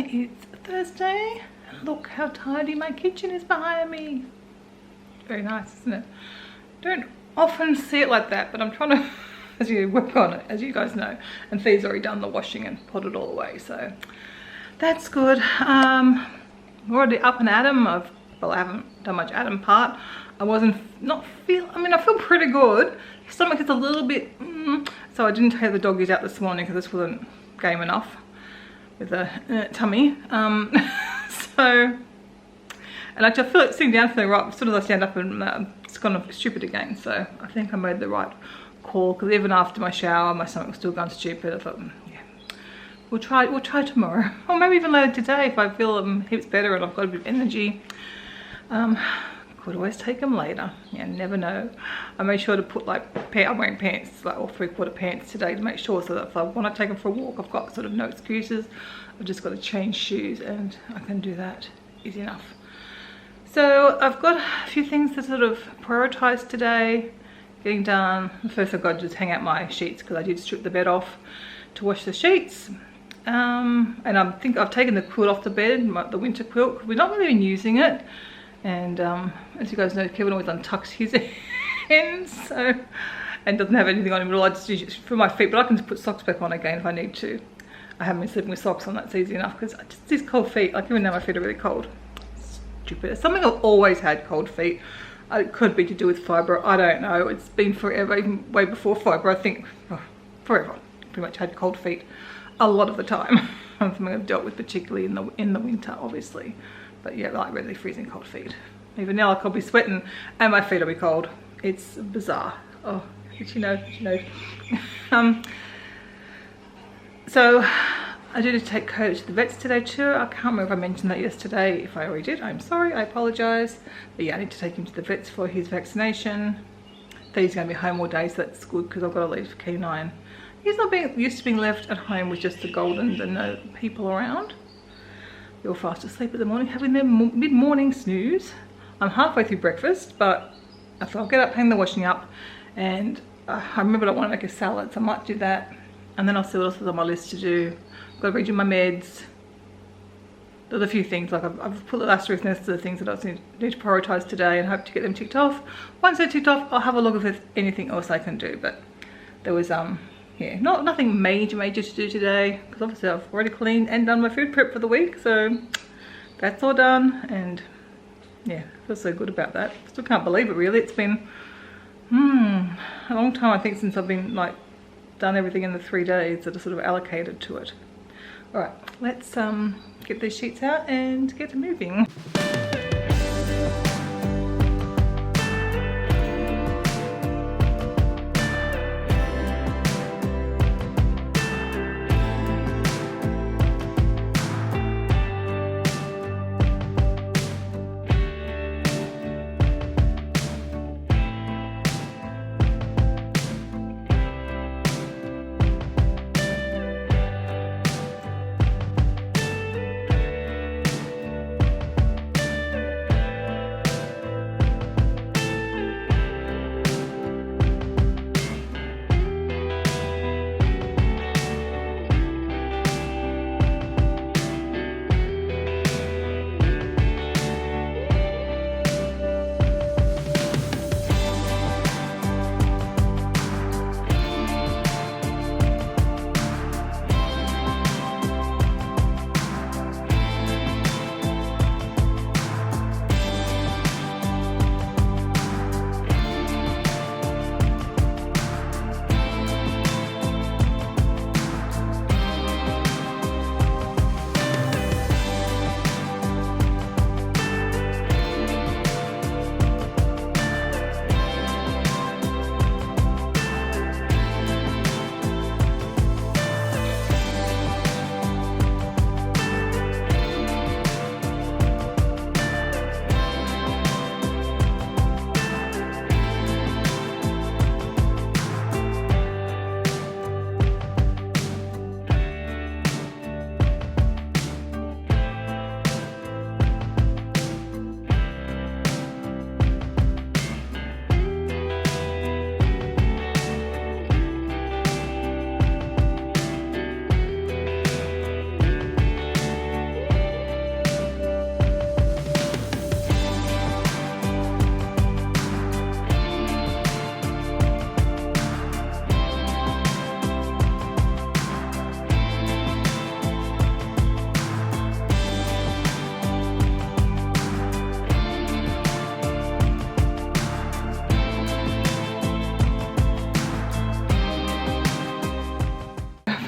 It's Thursday, and look how tidy my kitchen is behind me. Very nice, isn't it? Don't often see it like that, but I'm trying to as you work on it, as you guys know. And Fee's already done the washing and put it all away, so that's good. We're already up and at 'em. Well, I haven't done much Adam part. I I feel pretty good. Stomach is a little bit, so I didn't take the doggies out this morning because this wasn't game enough with the tummy. So, and actually I feel like sitting down feeling right, as soon as I stand up and it's kind of stupid again. So I think I made the right call, because even after my shower, my stomach was still going stupid. I thought, yeah, we'll try tomorrow, or maybe even later today if I feel heaps better and I've got a bit of energy. Could always take them later. Yeah, never know. I made sure to put I'm wearing pants, like all 3/4 pants today to make sure, so that if I want to take them for a walk, I've got sort of no excuses. I've just got to change shoes and I can do that easy enough. So I've got a few things to sort of prioritize today, getting done. First I've got to just hang out my sheets, because I did strip the bed off to wash the sheets. And I think I've taken the quilt off the bed, the winter quilt, because we've not really been using it. And as you guys know, Kevin always untucks his ends, so, and doesn't have anything on him at all. I just use it for my feet, but I can just put socks back on again if I need to. I haven't been sleeping with socks on, that's easy enough, because just these cold feet, like even now my feet are really cold. Stupid. It's something I've always had, cold feet. It could be to do with fibro, I don't know. It's been forever, even way before fibro, I think. Forever. Pretty much had cold feet a lot of the time. Something I've dealt with, particularly in the winter, obviously. But yeah, like really freezing cold feet. Even now, like I'll be sweating and my feet will be cold. It's bizarre. Oh, did you know? So I did take Cody to the vets today too. I can't remember if I mentioned that yesterday. If I already did, I'm sorry, I apologize. But yeah, I need to take him to the vets for his vaccination. He's going to be home all day, so that's good, because I've got to leave K9. He's not used to being left at home with just the Goldens and no people around. They're all fast asleep in the morning, having their mid-morning snooze. I'm halfway through breakfast, but I thought I'll get up, hang the washing up, and I remembered I want to make a salad, so I might do that. And then I'll see what else is on my list to do. I've got to redo my meds. There's a few things, like I've put the asterisk next to the things that I need to prioritise today and hope to get them ticked off. Once they're ticked off, I'll have a look if there's anything else I can do. But there was yeah, nothing major to do today, because obviously I've already cleaned and done my food prep for the week, so that's all done. And yeah, I feel so good about that. Still can't believe it, really. It's been a long time, I think, since I've been done everything in the 3 days that are sort of allocated to it. All right, let's get these sheets out and get moving.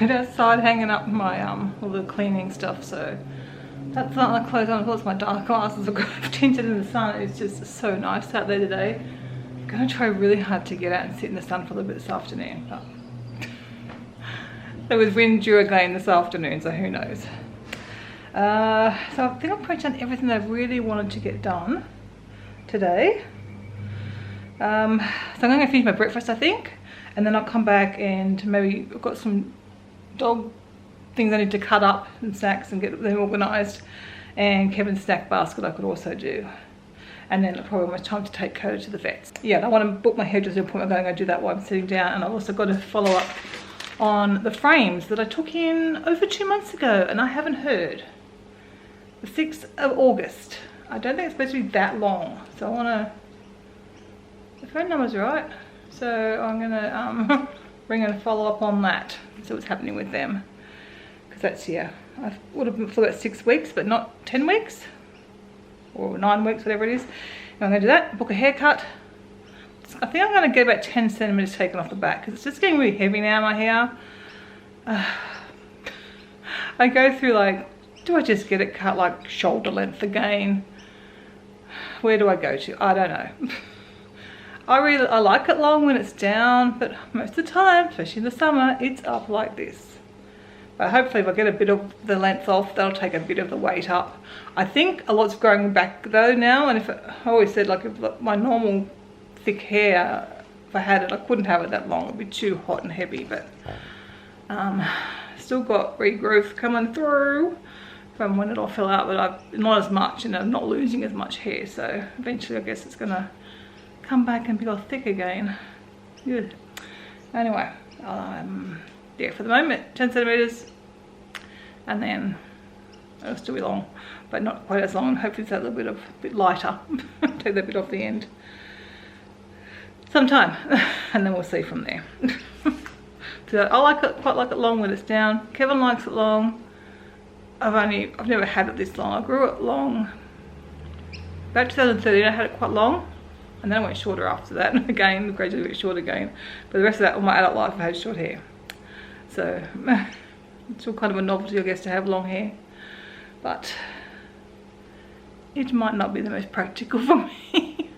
bit outside hanging up my all the cleaning stuff, so that's not the clothes on. Of course my dark glasses are tinted in the sun. It's just so nice out there today. I'm gonna try really hard to get out and sit in the sun for a little bit this afternoon, but there was wind due again this afternoon, so who knows. So I think I've pretty done everything I really wanted to get done today. So I'm going to finish my breakfast, I think, and then I'll come back and maybe I've got some dog things I need to cut up and snacks and get them organised, and Kevin's snack basket I could also do, and then probably almost time to take Coda to the vets. Yeah, I want to book my hairdresser appointment. I'm going to go do that while I'm sitting down, and I've also got to follow up on the frames that I took in over 2 months ago and I haven't heard. The 6th of August. I don't think it's supposed to be that long, so I want to, the phone number's right, so I'm going to ring and follow up on that, see what's happening with them, because that's, yeah, I would have been for about 6 weeks but not 10 weeks or 9 weeks, whatever it is. And I'm going to do that, book a haircut. I think I'm going to get about 10 centimeters taken off the back because it's just getting really heavy now, my hair. I go through like, do I just get it cut like shoulder length again? Where do I go to? I don't know. I like it long when it's down, but most of the time, especially in the summer, it's up like this. But hopefully if I get a bit of the length off, that'll take a bit of the weight up. I think a lot's growing back though now, and I always said like if my normal thick hair, if I had it, I couldn't have it that long. It'd be too hot and heavy, but still got regrowth coming through from when it all fell out, but I've not as much, and I'm not losing as much hair, so eventually I guess it's gonna come back and be all thick again. Good. Anyway, yeah, for the moment 10 centimeters, and then it'll still be long, but not quite as long. Hopefully it's a little bit lighter. Take that bit off the end sometime, and then we'll see from there. So I like it, quite like it long when it's down. Kevin likes it long. I've never had it this long. I grew it long about 2013. I had it quite long, and then I went shorter after that, and again gradually went short again. But the rest of that, all my adult life, I had short hair. So it's still kind of a novelty, I guess, to have long hair, but it might not be the most practical for me.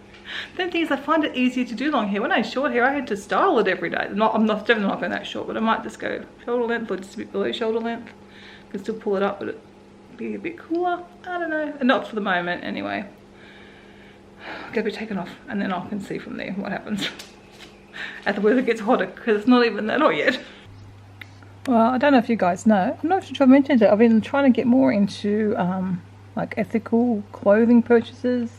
The thing is, I find it easier to do long hair. When I had short hair, I had to style it every day. I'm definitely not going that short, but I might just go shoulder length or just a bit below shoulder length. I can still pull it up, but it'd be a bit cooler. I don't know. Not for the moment, anyway. I'll get a bit taken off, and then I can see from there what happens as the weather gets hotter, because it's not even that hot yet. Well, I don't know if you guys know. I'm not sure if I mentioned it. I've been trying to get more into like ethical clothing purchases,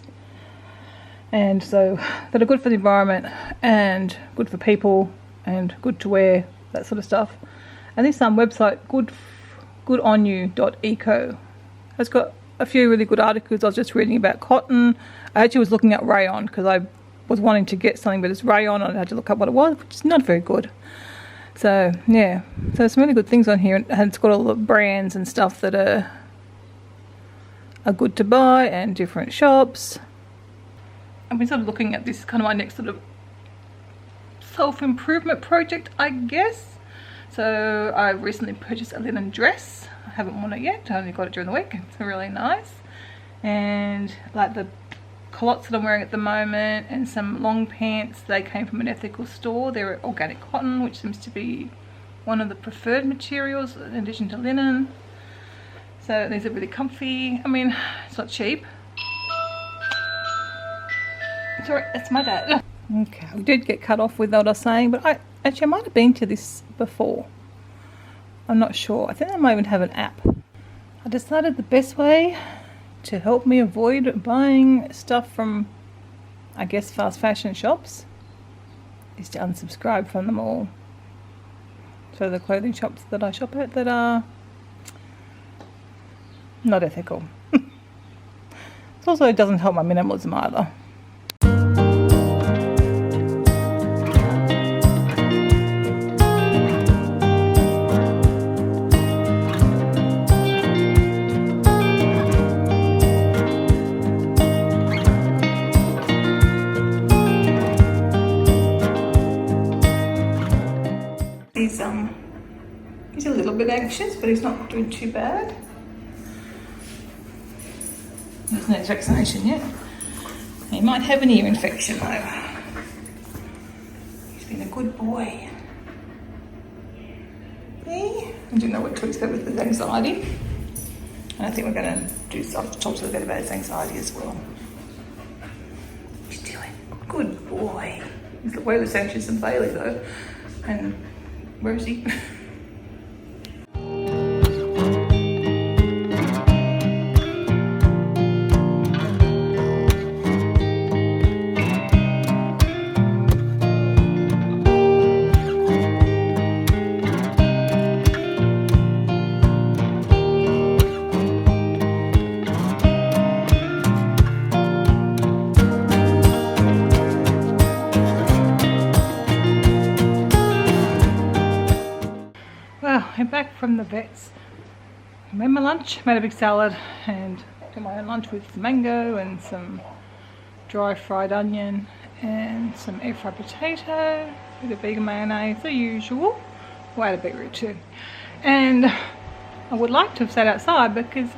and so that are good for the environment and good for people and good to wear, that sort of stuff. And this website, goodonyou.eco, has got a few really good articles. I was just reading about cotton. I actually was looking at rayon because I was wanting to get something, but it's rayon, and I had to look up what it was, which is not very good. So yeah, so there's some really good things on here, and it's got all the brands and stuff that are good to buy, and different shops. I've been sort of looking at this, kind of my next sort of self-improvement project, I guess. So I recently purchased a linen dress. I haven't worn it yet. I only got it during the week. It's really nice. And like the culottes that I'm wearing at the moment, and some long pants, they came from an ethical store. They're organic cotton, which seems to be one of the preferred materials in addition to linen. So these are really comfy. I mean, it's not cheap. Sorry, that's my dad. Okay, we did get cut off with what I was saying, but I might have been to this before. I'm not sure. I think I might even have an app. I decided the best way to help me avoid buying stuff from, I guess, fast fashion shops is to unsubscribe from them all. So the clothing shops that I shop at that are not ethical. It also doesn't help my minimalism either. These are little infectious, but he's not doing too bad. There's no vaccination yet. He might have an ear infection though. He's been a good boy. See? I do know what to expect with his anxiety. And I think we're going to talk to a bit about his anxiety as well. He's doing good boy. He's way less anxious than Bailey though. And where is he? I'm back from the vets. I made my lunch, made a big salad and got my own lunch with some mango and some dry fried onion and some air fried potato with a vegan mayonnaise, the usual. Well, I had a beetroot too. And I would like to have sat outside because,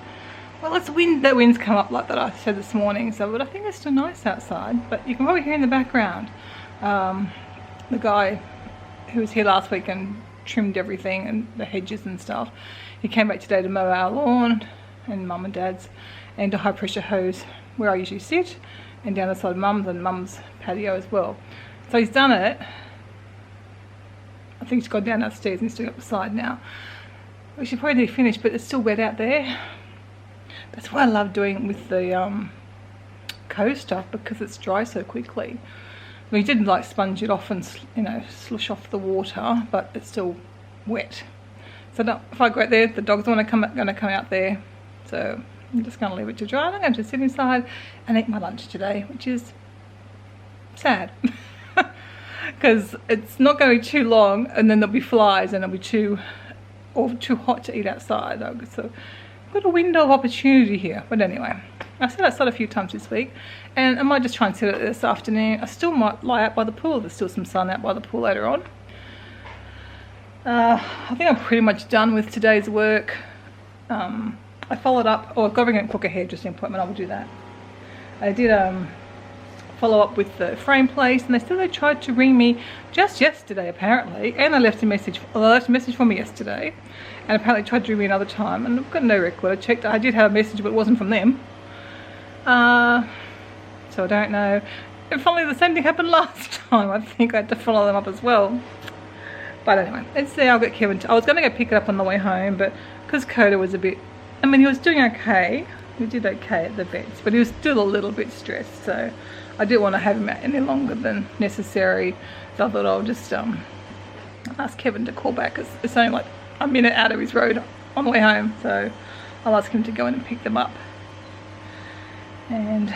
well, it's wind, the wind's come up like that I said this morning, so but I think it's still nice outside. But you can probably hear in the background the guy who was here last week and trimmed everything and the hedges and stuff. He came back today to mow our lawn and mum and dad's, and a high pressure hose where I usually sit and down the side of mum's and mum's patio as well. So he's done it. I think he's gone down upstairs and he's still up the side now. We should probably finish, but it's still wet out there. That's what I love doing with the co stuff, because it's dry so quickly. We didn't like sponge it off and, you know, slush off the water, but it's still wet. So no, if I go out there, the dogs going to come out there. So I'm just going to leave it to dry. I'm going to sit inside and eat my lunch today, which is sad. Because it's not going to be too long and then there'll be flies and it'll be too hot to eat outside. So I've got a window of opportunity here. But anyway, I've sat outside a few times this week, and I might just try and sit out this afternoon. I still might lie out by the pool. There's still some sun out by the pool later on. I think I'm pretty much done with today's work. I followed up, I've got to book a hairdressing appointment. I will do that. I did follow up with the frame place, and they tried to ring me just yesterday apparently, and they left a message for me yesterday, and apparently tried to ring me another time, and I've got no record. I checked, I did have a message, but it wasn't from them. So I don't know. And finally the same thing happened last time. I think I had to follow them up as well. But anyway, let's see. I'll get Kevin I was going to go pick it up on the way home, but because Coda was a bit, I mean, he was doing okay. He did okay at the vets, but he was still a little bit stressed, so I didn't want to have him out any longer than necessary. So I thought I'll just ask Kevin to call back, because it's only like a minute out of his road on the way home, so I'll ask him to go in and pick them up. And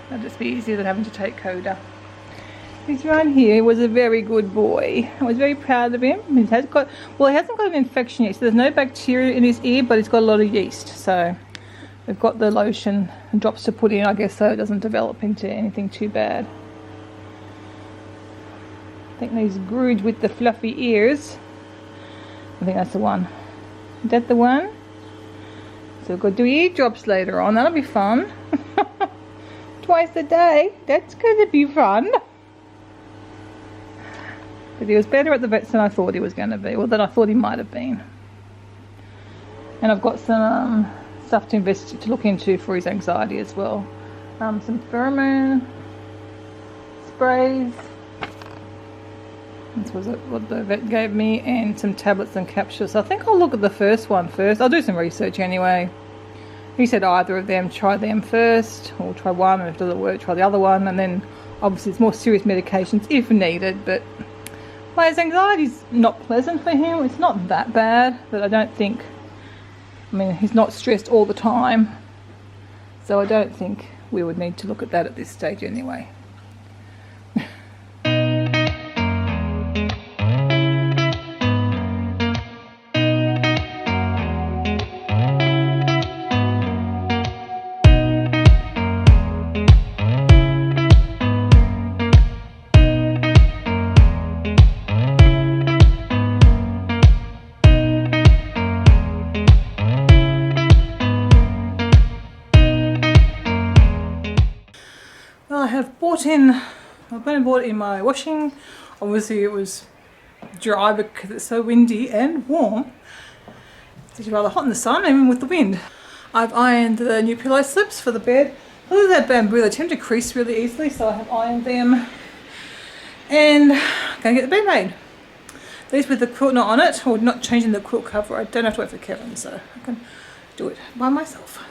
that'll just be easier than having to take Coda. He's right here. He was a very good boy. I was very proud of him. He hasn't got an infection yet, so there's no bacteria in his ear, but he's got a lot of yeast. So we've got the lotion and drops to put in, I guess, so it doesn't develop into anything too bad. I think these grooed with the fluffy ears. I think that's the one. Is that the one? So we've got to do ear drops later on. That'll be fun. Twice a day. That's going to be fun. But he was better at the vets than I thought he was going to be, or than I thought he might have been. And I've got some stuff to look into for his anxiety as well. Some pheromone sprays. This was what the vet gave me, and some tablets and capsules. So I think I'll look at the first one first. I'll do some research anyway. He said either of them, try them first, or try one, and if it doesn't work, try the other one, and then obviously it's more serious medications if needed. But his anxiety's not pleasant for him. It's not that bad, but I don't think, I mean, he's not stressed all the time, so I don't think we would need to look at that at this stage anyway. I have bought in, I've been and bought it in my washing. Obviously it was dry because it's so windy and warm. It's rather hot in the sun, even with the wind. I've ironed the new pillow slips for the bed. Look at that bamboo, they tend to crease really easily, so I have ironed them. And I'm going to get the bed made. These with the quilt not on it, or not changing the quilt cover. I don't have to wait for Kevin, so I can do it by myself.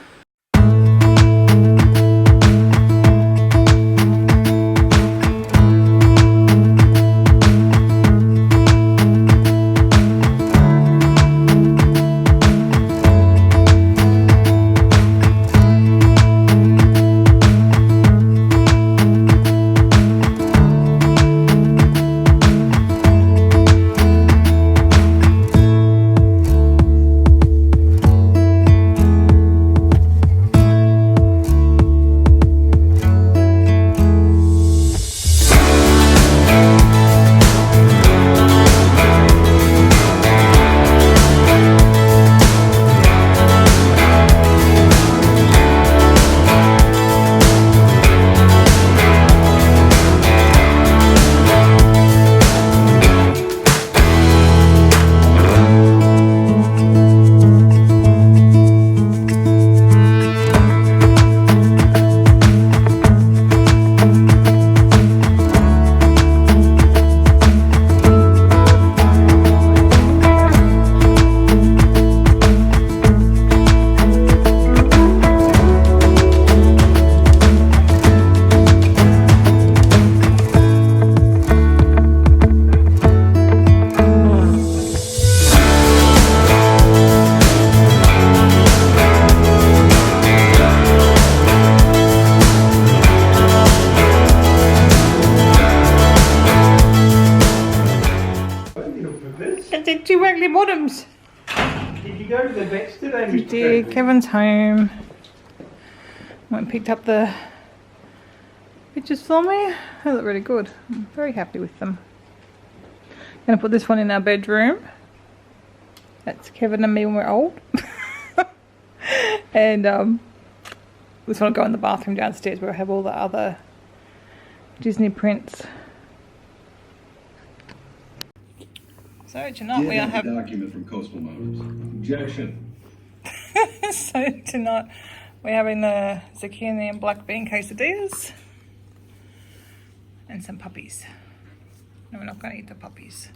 Two waggly bottoms. Did you go to the vets today, Mr. Did. Kevin's home. Went and picked up the pictures for me. They look really good. I'm very happy with them. Gonna put this one in our bedroom. That's Kevin and me when we're old. And this one will go in the bathroom downstairs where I have all the other Disney prints. So tonight we have a document from Coastal Motors. Objection. So tonight we're having the zucchini and black bean quesadillas and some puppies. No, we're not going to eat the puppies.